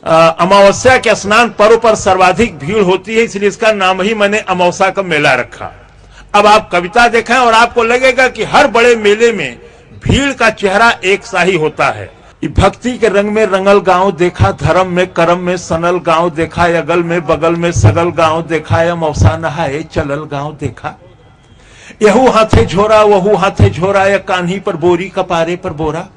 अमावस्या के स्नान पर्व पर सर्वाधिक भीड़ होती है, इसलिए इसका नाम ही मैंने अमावस्या का मेला रखा। अब आप कविता देखें और आपको लगेगा कि हर बड़े मेले में भीड़ का चेहरा एक सा ही होता है। भक्ति के रंग में रंगल गांव देखा, धर्म में कर्म में सनल गांव देखा, अगल में बगल में सगल गांव देखा, अमावस्या नहाए चलल गांव देखा। यहू हाथे झोरा वहू हाथे झोरा, या कान्ही पर बोरी कपारे पर बोरा।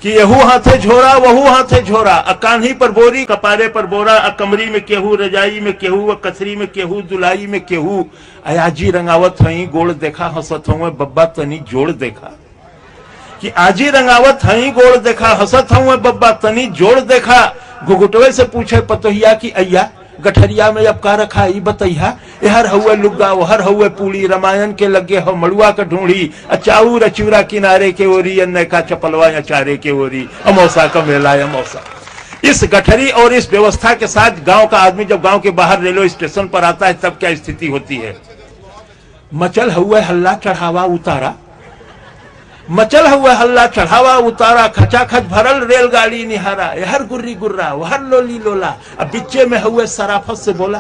कि यहू हाथे झोरा वहू हाथे झोरा, कान्ही पर बोरी कपारे पर बोरा, कमरी में केहू रजाई में केहू, कसरी में केहू दुलाई में केहू। आजी रंगावत हई गोड़ देखा, हंसत हूँ बब्बा तनी जोड़ देखा। कि आजी रंगावत हई गोड़ देखा, हंसत हूँ बब्बा तनी जोड़ देखा। घुघुटवे से पूछे पतोहिया की अय्या, गठरिया में अब का रखा ई बतैया। हर हुए लुग्गा हर हुए पूड़ी, रामायण के लगे हो मड़ुआ का ढूंढी। अचाऊ रचूरा किनारे के ओरी, अन्य का चपलवा अचारे के ओरी। अमावस्या का मेला अमावस्या। इस गठरी और इस व्यवस्था के साथ गांव का आदमी जब गांव के बाहर रेलवे स्टेशन पर आता है तब क्या स्थिति होती है। मचल हुए हल्ला चढ़ावा उतारा, मचल हुआ हल्ला चढ़ावा उतारा, खचाखच भरल रेलगाड़ी निहारा। हर गुर्री गुर्रा वहर लोली लोला, अब बिच्चे में हुए सराफत से बोला।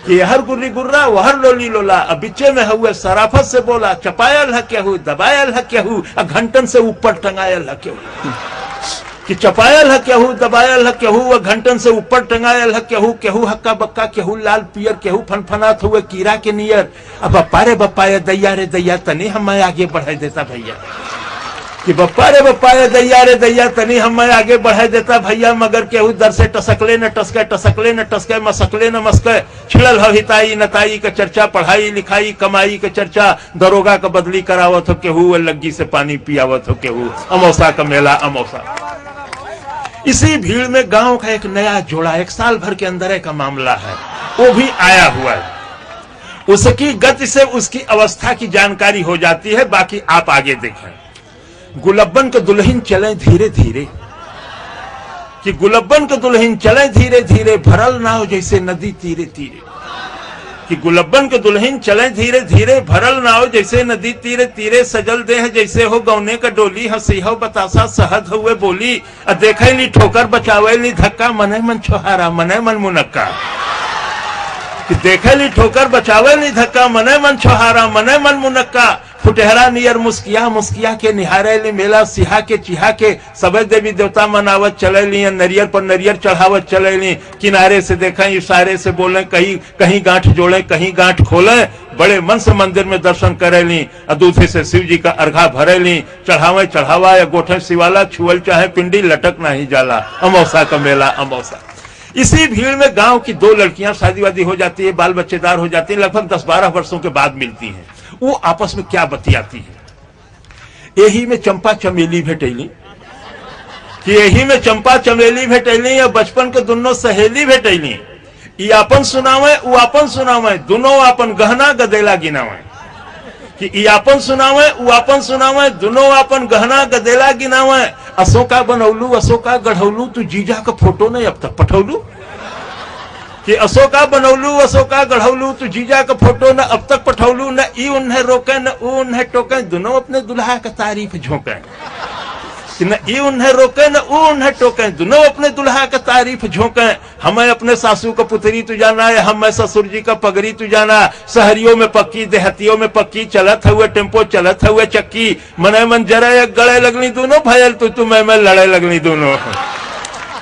कि हर गुर्री गुर्रा वहर लोली लोला, अब बिच्चे में हुए सराफत से बोला। चपायल है केहू दबायल है केहू, घंटन से ऊपर टंगायल है केहू। कि चपायल है केहू दबायल है केहू, घंटन से ऊपर टंगायल है केहू। केहू हक्का बक्का केहू लाल पियर, केहू फनफनात हुए कीड़ा के नियर। अब बप्पा रे बप्पा ये दैया रे दैया, तनी हमें आगे बढ़ा देता भैया। कि बप्पा रे बप्पा ये दैया रे दैया, तनी हमें आगे बढ़ा देता भैया। मगर केहू दर से टसकले न टसके, टसकले न टसके, मसकले न मस्के। छिड़ल हो हिताई नताई का चर्चा, पढ़ाई लिखाई कमाई का चर्चा। दरोगा का बदली करावत हो केहू, लग्गी से पानी पियावत हो केहू। अमावस्या का मेला अमावस्या। इसी भीड़ में गांव का एक नया जोड़ा, एक साल भर के अंदर का मामला है, वो भी आया हुआ है। उसकी गति से उसकी अवस्था की जानकारी हो जाती है। बाकी आप आगे देखें। गुलब्बन के दुल्हन चले धीरे धीरे, कि गुलब्बन के दुल्हन चले धीरे धीरे, भरल नाव जैसे नदी तीरे तीरे। कि गुलब्बन के दुल्हन चले धीरे धीरे, भरल नाव जैसे नदी तीरे तीरे। सजल देह जैसे हो गौने का डोली, हंसी हो बतासा सहद हुए बोली। देखे ली ठोकर बचावे ली धक्का, मने मन छोहारा मने मन मुनक्का। कि देखे ली ठोकर बचावे ली धक्का, मने मन छोहारा मने मन मुनक्का। फुटहरा नियर मुस्किया मुस्किया के निहारे ली मेला, सिहा के चिहा के सबे देवी देवता मनावत चले ली। नरियर पर नरियर चढ़ावत चले ली, किनारे से देखें इशारे से बोले, कहीं कहीं गांठ जोड़े कहीं गांठ खोले। बड़े मन से मंदिर में दर्शन करे ली, दूधे से शिव जी का अर्घा भरे ली। चढ़ावे चढ़ावा या गोठे शिवाला, छुअल चाहे पिंडी लटक नहीं जाला। अमावस्या का मेला अमावस्या। इसी भीड़ में गांव की दो लड़कियां शादी वादी हो जाती है, बाल बच्चेदार हो जाती है, लगभग 10-12 वर्षों के बाद मिलती हैं। वो आपस में क्या बतियाती है। यही में चंपा चमेली भेटैली, कि यही में चंपा चमेली भेटैली, या बचपन के दोनों सहेली भेटैली। ई आपन सुनावे वो आपन सुनावे, दोनों आपन गहना गदेला गिनावे। कि ई आपन सुनावे वो आपन सुनावे, दोनों आपन गहना गदेला गिनावे। अशोका बनौलू अशोका गढ़ौलू, तू जीजा का फोटो नहीं अब तक पठौलू। कि अशोका बनौलू अशोका गढ़ौलू, तू जीजा का फोटो न अब तक पठौलू। न ई उन्हें रोके न ऊ उन्हें टोके, दोनों अपने दुल्हा का तारीफ झोंके। न ई उन्हें रोके न ऊ उन्हें टोके, दोनों अपने दुल्हा का तारीफ झोंके। हमें अपने सासू का पुतरी तू जाना है, हमें ससुर जी का पगड़ी तू जाना। शहरियों में पक्की देहतियों में पक्की, चलत हुए टेम्पो चलत हुए चक्की। मने मन जरा गले लगनी दोनों, भयल तू मैं लड़े लगनी दोनों।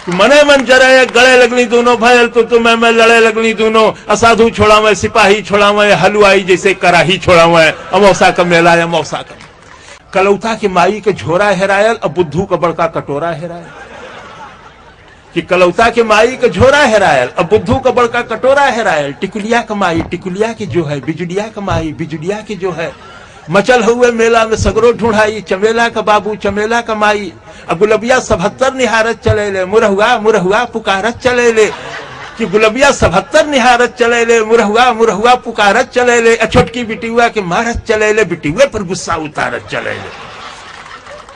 मने मन जरा गले लगनी दोनों, भयल तो मैं लड़े लगनी दोनों। असाधु छोड़ा मैं सिपाही छोड़ा मैं, हलवाई जैसे कराही छोड़ा मैं। अमावस्या का मेला अमावस्या का। कलौता के माई के झोरा हेरायल, अब बुद्धू का बड़का कटोरा हेरायल। कि कलौता के माई के झोरा हेरायल, अब बुद्धू का बड़का कटोरा हेरायल। टिकुलिया का माई टिकुलिया की जो है, बिजुलिया का माई बिजुलिया की जो है। मचल हुए मेला में सगरो ढूंढाई, चमेला का बाबू चमेला का माई। अब गुलबिया 77 निहारत चले ले, मुरहुआ मुरहुआ पुकारत चले ले। कि गुलबिया 77 निहारत चले ले, मुरहुआ मुरहुआ पुकारत चले ले। छोटकी बिटिया के मारत चले ले, बिटिया पर गुस्सा उतारत चले ले।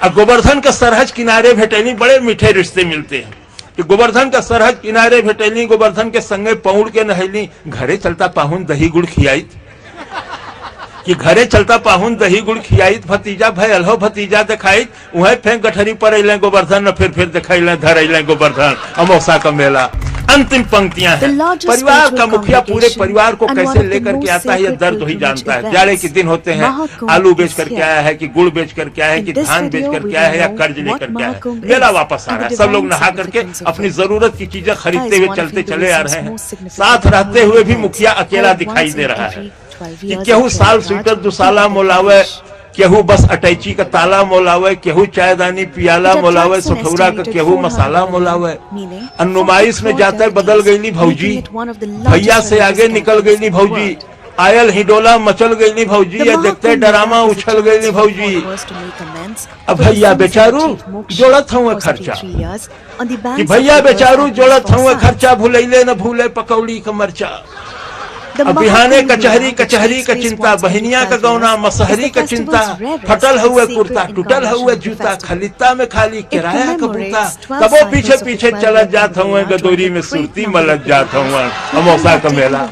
अब गोवर्धन का सरहज किनारे भेटैली, बड़े मीठे रिश्ते मिलते हैं। कि गोवर्धन का सरहज किनारे भेटैली, गोवर्धन के संगे पौड़ के नहैली। घरे चलता पाहुन दही गुड़ खियाई। कि घरे चलता पाहुन दही गुड़ खियाइत भतीजा भयल हो भतीजा दिखाई वहीं फेंक गठरी पर अले गोवर्धन न फिर दिखाइले धर अले गोवर्धन अमौसा का मेला। अंतिम पंक्तियां हैं। परिवार का मुखिया पूरे परिवार को कैसे लेकर के आता है यह दर्द ही जानता है। जाड़े के दिन होते हैं, आलू बेच करके आया है कि गुड़ बेच करके आया है कि धान बेच करके आया है या कर्ज लेकर के आया है, मेला वापस आ रहा है। सब लोग नहा करके अपनी जरूरत की चीजें खरीदते हुए चलते चले आ रहे हैं। साथ रहते हुए भी मुखिया अकेला दिखाई दे रहा है कि केहू साल स्वेटर दुसाला मोलावे, केहू बस अटैची का ताला मोलावे, केहू चायदानी पियाला मोलावे, सुठौरा का केहू मसाला मोलावे। अनुमाइश में जाते बदल गई भौजी, भैया से आगे निकल गई भौजी, आयल हिडोला मचल गई भौजी, या देखते डरामा उछल गई भौजी। अब भैया बेचारू जोड़त हूँ खर्चा कि भैया बेचारू जोड़त हूँ खर्चा, भूलैले न भूले पकौड़ी का मरचा। अब बिहाने कचहरी कचहरी का चिंता, बहनिया का गौना मसहरी का चिंता, फटल हुए कुर्ता टूटल हुए जूता, खलिता में खाली किराया का बूता। तबो पीछे पीछे चलत जात हुए, गदोरी में सुरती मलत जात हुआ अमौसा का मेला।